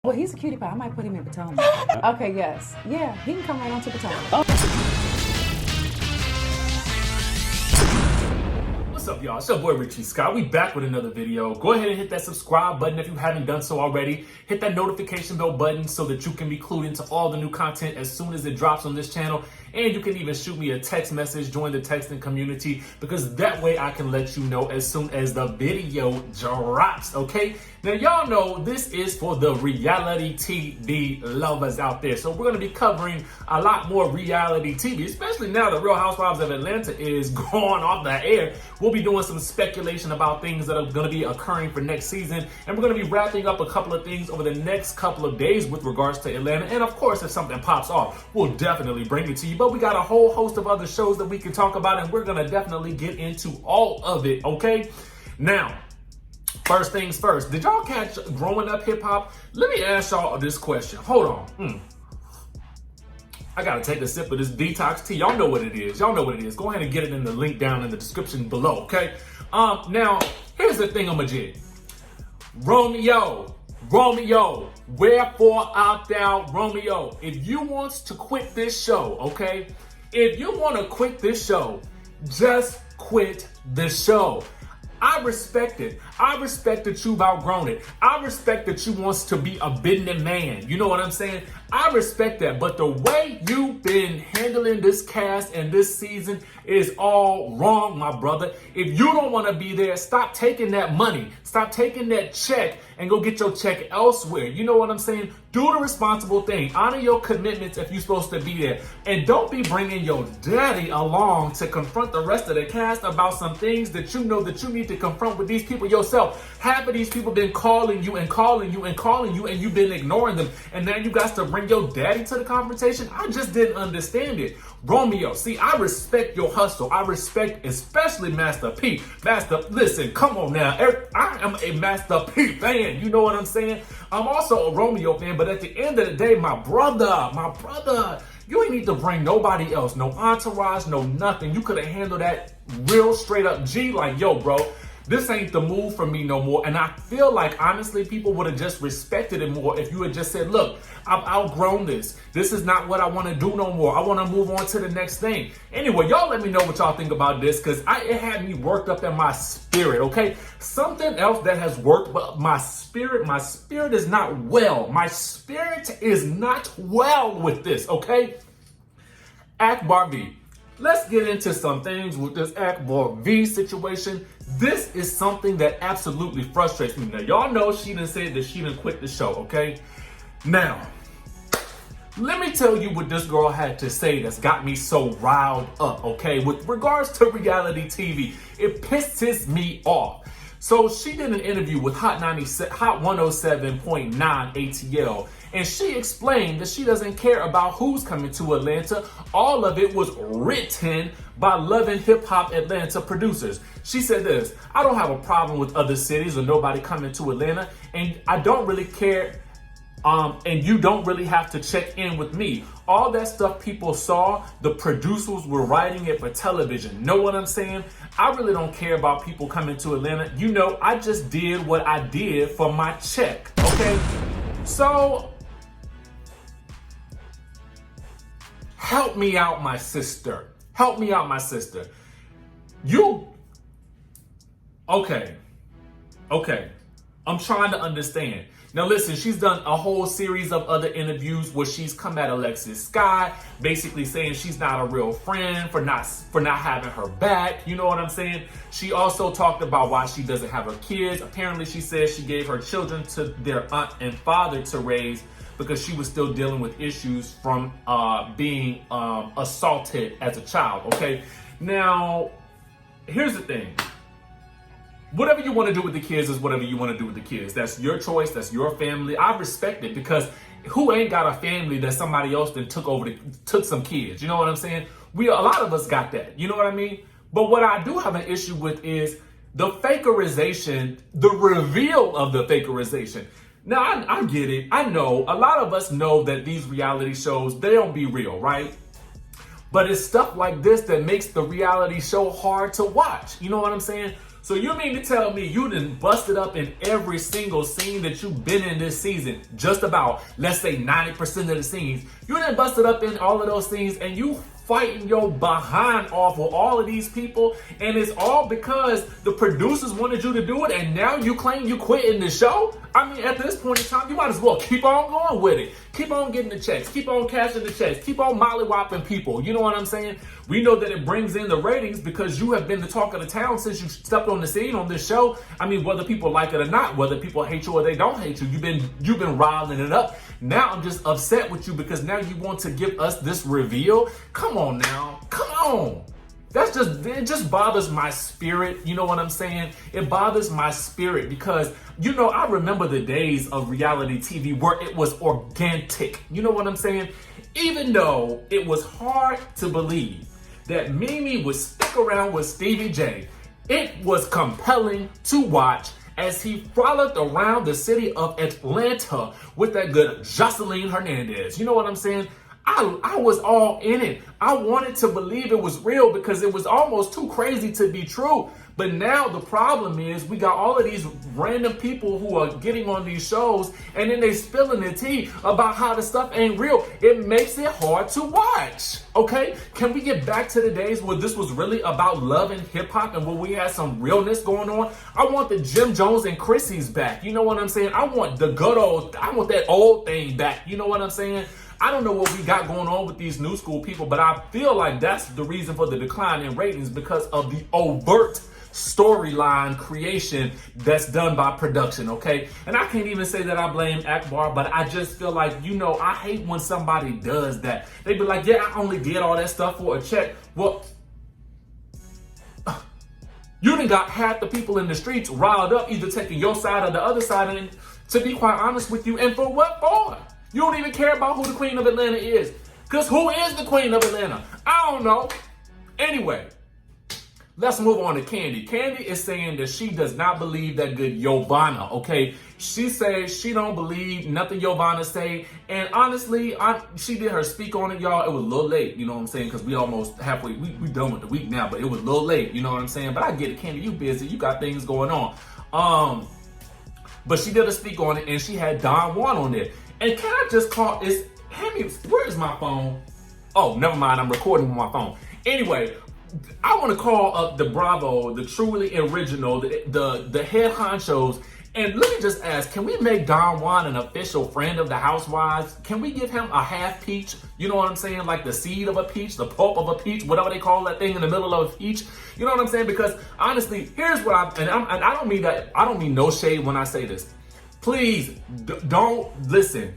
Well, he's a cutie pie. I might put him in Potomac. Okay, yes. Yeah, he can come right on to Potomac. What's up, y'all? It's your boy Richie Scott. We back with another video. Go ahead and hit that subscribe button if you haven't done so already. Hit that notification bell button so that you can be clued into all the new content as soon as it drops on this channel. And you can even shoot me a text message, join the texting community, because that way I can let you know as soon as the video drops, okay? Now, y'all know this is for the reality TV lovers out there. So we're going to be covering a lot more reality TV, especially now that Real Housewives of Atlanta is going off the air. We'll be doing some speculation about things that are going to be occurring for next season. And we're going to be wrapping up a couple of things over the next couple of days with regards to Atlanta. And of course, if something pops off, we'll definitely bring it to you. But we got a whole host of other shows that we can talk about, and we're going to definitely get into all of it, okay? Now, first things first, did y'all catch Growing Up Hip Hop? Let me ask y'all this question. Hold on. I gotta take a sip of this detox tea. Y'all know what it is. Y'all know what it is. Go ahead and get it in the link down in the description below, okay? Now, here's the thing, Majid. Romeo, wherefore art thou, Romeo? If you want to quit this show, okay? If you want to quit this show, just quit the show. I respect it. I respect that you've outgrown it. I respect that you wants to be a business man. You know what I'm saying? I respect that. But the way you've been handling this cast and this season is all wrong, my brother. If you don't want to be there, stop taking that money. Stop taking that check and go get your check elsewhere. You know what I'm saying? Do the responsible thing. Honor your commitments if you're supposed to be there. And don't be bringing your daddy along to confront the rest of the cast about some things that you know that you need to confront with these people yourself. Half of these people been calling you and calling you and calling you, and you've been ignoring them. And now you got to bring your daddy to the confrontation? I just didn't understand it. Romeo, see, I respect your hustle. I respect especially Master P. Listen, come on now. I am a Master P fan. You know what I'm saying? I'm also a Romeo fan, but at the end of the day, my brother, you ain't need to bring nobody else. No entourage, no nothing. You could have handled that real straight up G, like, yo, bro, this ain't the move for me no more. And I feel like, honestly, people would have just respected it more if you had just said, look, I've outgrown this. This is not what I want to do no more. I want to move on to the next thing. Anyway, y'all let me know what y'all think about this, because it had me worked up in my spirit, okay? Something else that has worked, but my spirit is not well. My spirit is not well with this, okay? Akbar V. Let's get into some things with this Akbar V situation. This is something that absolutely frustrates me. Now, y'all know she done said that she done quit the show, okay? Now, let me tell you what this girl had to say that's got me so riled up, okay? With regards to reality TV, it pisses me off. So she did an interview with Hot 107.9 ATL, and she explained that she doesn't care about who's coming to Atlanta. All of it was written by Love and Hip Hop Atlanta producers. She said this: I don't have a problem with other cities or nobody coming to Atlanta, and I don't really care. And you don't really have to check in with me. All that stuff people saw, the producers were writing it for television. Know what I'm saying? I really don't care about people coming to Atlanta. You know, I just did what I did for my check, okay? So, help me out, my sister. Help me out, my sister. Okay. I'm trying to understand. Now listen, she's done a whole series of other interviews where she's come at Alexis Sky, basically saying she's not a real friend for not having her back. You know what I'm saying? She also talked about why she doesn't have her kids. Apparently she says she gave her children to their aunt and father to raise because she was still dealing with issues from being assaulted as a child, okay? Now, here's the thing. Whatever you want to do with the kids is whatever you want to do with the kids. That's your choice. That's your family. I respect it, because who ain't got a family that somebody else then took some kids? You know what I'm saying? A lot of us got that. You know what I mean? But what I do have an issue with is the fakerization, the reveal of the fakerization. Now, I get it. I know a lot of us know that these reality shows, they don't be real, right? But it's stuff like this that makes the reality show hard to watch. You know what I'm saying? So you mean to tell me you done busted up in every single scene that you've been in this season? Just about, let's say 90% of the scenes. You done busted up in all of those scenes and you fighting your behind off with all of these people, and it's all because the producers wanted you to do it, and now you claim you quitting the show? I mean, at this point in time, you might as well keep on going with it. Keep on getting the checks. Keep on cashing the checks. Keep on mollywopping people. You know what I'm saying? We know that it brings in the ratings because you have been the talk of the town since you stepped on the scene on this show. I mean, whether people like it or not, whether people hate you or they don't hate you, you've been riling it up. Now I'm just upset with you because now you want to give us this reveal. Come on now. Come on. It just bothers my spirit. You know what I'm saying? It bothers my spirit because, you know, I remember the days of reality TV where it was organic. You know what I'm saying? Even though it was hard to believe that Mimi would stick around with Stevie J, it was compelling to watch as he frolicked around the city of Atlanta with that good Jocelyn Hernandez. You know what I'm saying? I was all in it. I wanted to believe it was real because it was almost too crazy to be true. But now the problem is we got all of these random people who are getting on these shows and then they spilling the tea about how the stuff ain't real. It makes it hard to watch. Okay? Can we get back to the days where this was really about love and hip hop and where we had some realness going on? I want the Jim Jones and Chrissy's back. You know what I'm saying? I want that old thing back. You know what I'm saying? I don't know what we got going on with these new school people, but I feel like that's the reason for the decline in ratings because of the overt storyline creation that's done by production, okay? And I can't even say that I blame Akbar, but I just feel like, you know, I hate when somebody does that. They be like, yeah, I only did all that stuff for a check. Well, you done got half the people in the streets riled up, either taking your side or the other side, and to be quite honest with you, and for what for? You don't even care about who the Queen of Atlanta is. Because who is the Queen of Atlanta? I don't know. Anyway, let's move on to Kandi. Kandi is saying that she does not believe that good YOVANNA, okay? She says she don't believe nothing YOVANNA say. And honestly, she did her speak on it, y'all. It was a little late, you know what I'm saying? Because we almost halfway, we done with the week now, but it was a little late, you know what I'm saying? But I get it, Kandi, you busy. You got things going on. But she did a speak on it, and she had Don Juan on there. And can I just call, where is my phone? Oh, never mind, I'm recording with my phone. Anyway, I want to call up the Bravo, the truly original, the head honchos, and let me just ask, can we make Don Juan an official friend of the Housewives? Can we give him a half peach? You know what I'm saying? Like the seed of a peach, the pulp of a peach, whatever they call that thing in the middle of a peach. You know what I'm saying? Because honestly, here's what I don't mean that, I don't mean no shade when I say this. Please don't listen.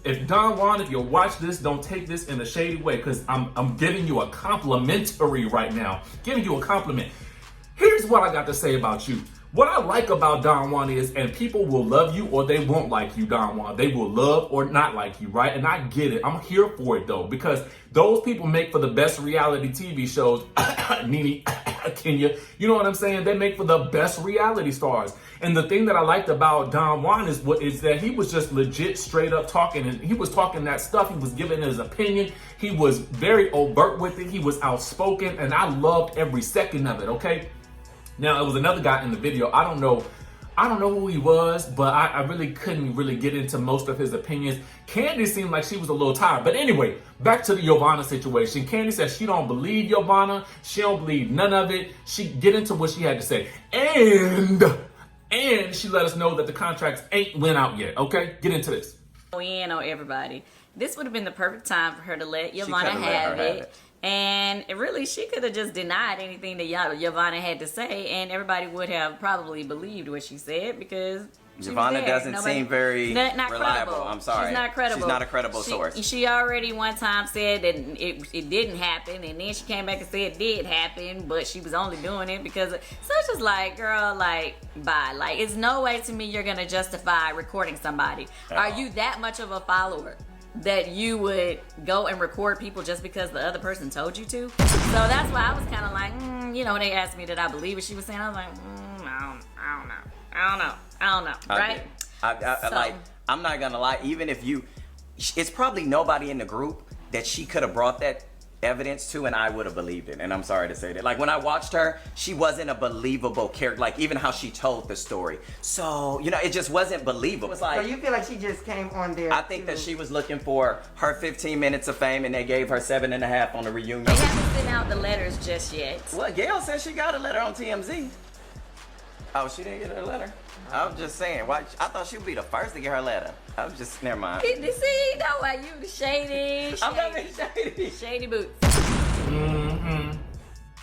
If Don Juan, if you watch this, don't take this in a shady way because I'm giving you a complimentary right now. Giving you a compliment. Here's what I got to say about you. What I like about Don Juan is, and people will love you or they won't like you, Don Juan. They will love or not like you, right? And I get it. I'm here for it though, because those people make for the best reality TV shows. Nene, Kenya, you know what I'm saying? They make for the best reality stars. And the thing that I liked about Don Juan is that he was just legit straight up talking, and he was talking that stuff. He was giving his opinion. He was very overt with it. He was outspoken, and I loved every second of it, okay? Now, it was another guy in the video. I don't know who he was, but I really couldn't really get into most of his opinions. Kandi seemed like she was a little tired. But anyway, back to the YOVANNA situation. Kandi said she don't believe YOVANNA. She don't believe none of it. She get into what she had to say. And she let us know that the contracts ain't went out yet. Okay, get into this. We in on everybody. This would have been the perfect time for her to let YOVANNA have it. And really, she could have just denied anything that YOVANNA had to say, and everybody would have probably believed what she said because YOVANNA doesn't seem very not reliable. Credible. I'm sorry. She's not credible. She's not a credible source. She already one time said that it didn't happen, and then she came back and said it did happen, but she was only doing it because so it's just like, girl, like, bye. Like, it's no way to me you're going to justify recording somebody. Are you that much of a follower that you would go and record people just because the other person told you to? So that's why I was kind of like, you know, when they asked me did I believe what she was saying, I was like, I don't know, right? Like, I'm not gonna lie, even if it's probably nobody in the group that she could have brought that evidence to, and I would have believed it. And I'm sorry to say that. Like, when I watched her, she wasn't a believable character. Like, even how she told the story. So, you know, it just wasn't believable. It was like, so you feel like she just came on there? I think that she was looking for her 15 minutes of fame, and they gave her 7.5 on the reunion. They haven't sent out the letters just yet. Well, Gail said she got a letter on TMZ. Oh, she didn't get her letter? I was just saying, why? I thought she would be the first to get her letter. I was just, never mind. See, you know why you shady. I'm not being shady. Shady boots.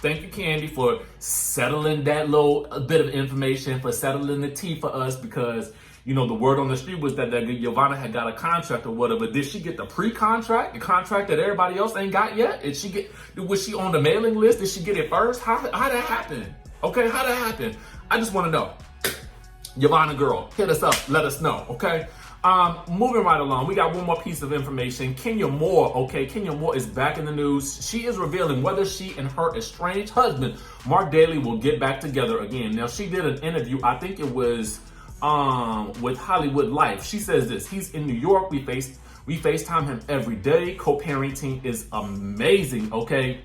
Thank you, Kandi, for settling that little bit of information, for settling the tea for us, because, you know, the word on the street was that YOVANNA had got a contract or whatever. Did she get the pre-contract, the contract that everybody else ain't got yet? Was she on the mailing list? Did she get it first? How that happen? Okay, how that happen? I just want to know. YOVANNA girl, hit us up, let us know, okay? Moving right along, we got one more piece of information. Kenya Moore, okay? Kenya Moore is back in the news. She is revealing whether she and her estranged husband, Mark Daly, will get back together again. Now, she did an interview, I think it was with Hollywood Life. She says this: he's in New York. We FaceTime him every day. Co-parenting is amazing, okay?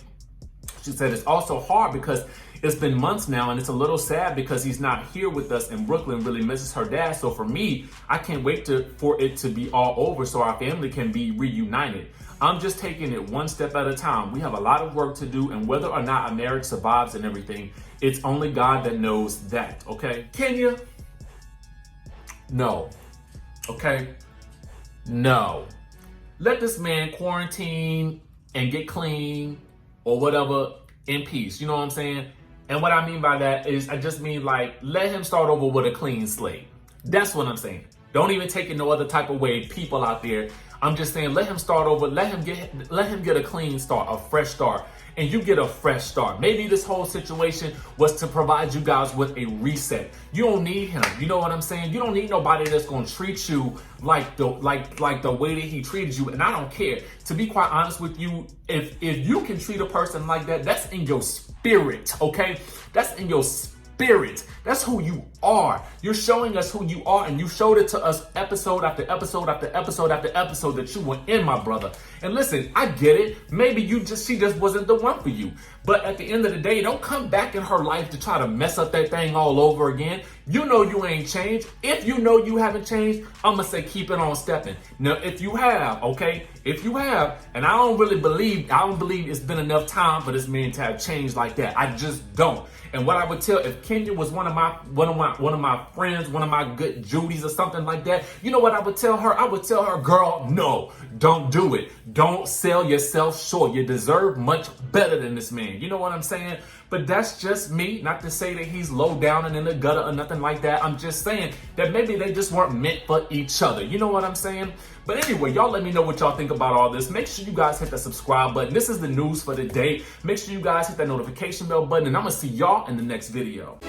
She said it's also hard because it's been months now, and it's a little sad because he's not here with us in Brooklyn. Really misses her dad. So for me, I can't wait for it to be all over so our family can be reunited. I'm just taking it one step at a time. We have a lot of work to do, and whether or not our marriage survives and everything, it's only God that knows that, okay? Kenya, no, okay? No. Let this man quarantine and get clean or whatever in peace. You know what I'm saying? And what I mean by that is, I just mean, like, let him start over with a clean slate. That's what I'm saying. Don't even take it no other type of way, people out there. I'm just saying, let him start over. Let him get a clean start, a fresh start. And you get a fresh start. Maybe this whole situation was to provide you guys with a reset. You don't need him. You know what I'm saying? You don't need nobody that's gonna treat you like the way that he treated you. And I don't care. To be quite honest with you, if you can treat a person like that, that's in your spirit, okay? That's in your spirit. That's who you are. You're showing us who you are, and you showed it to us episode after episode after episode after episode that you were in, my brother. And listen, I get it. Maybe she just wasn't the one for you. But at the end of the day, don't come back in her life to try to mess up that thing all over again. You know you ain't changed. If you know you haven't changed, I'm gonna say keep it on stepping. Now, if you have, okay, if you have, and I don't believe it's been enough time for this man to have changed like that. I just don't. And what I would tell, if Kenya was one of my friends, one of my good Judys or something like that, you know what I would tell her? I would tell her, girl, no, don't do it. Don't sell yourself short. You deserve much better than this man. You know what I'm saying? But that's just me. Not to say that he's low down and in the gutter or nothing like that. I'm just saying that maybe they just weren't meant for each other. You know what I'm saying? But anyway, y'all let me know what y'all think about all this. Make sure you guys hit the subscribe button. This is the news for the day. Make sure you guys hit that notification bell button, and I'm going to see y'all in the next video.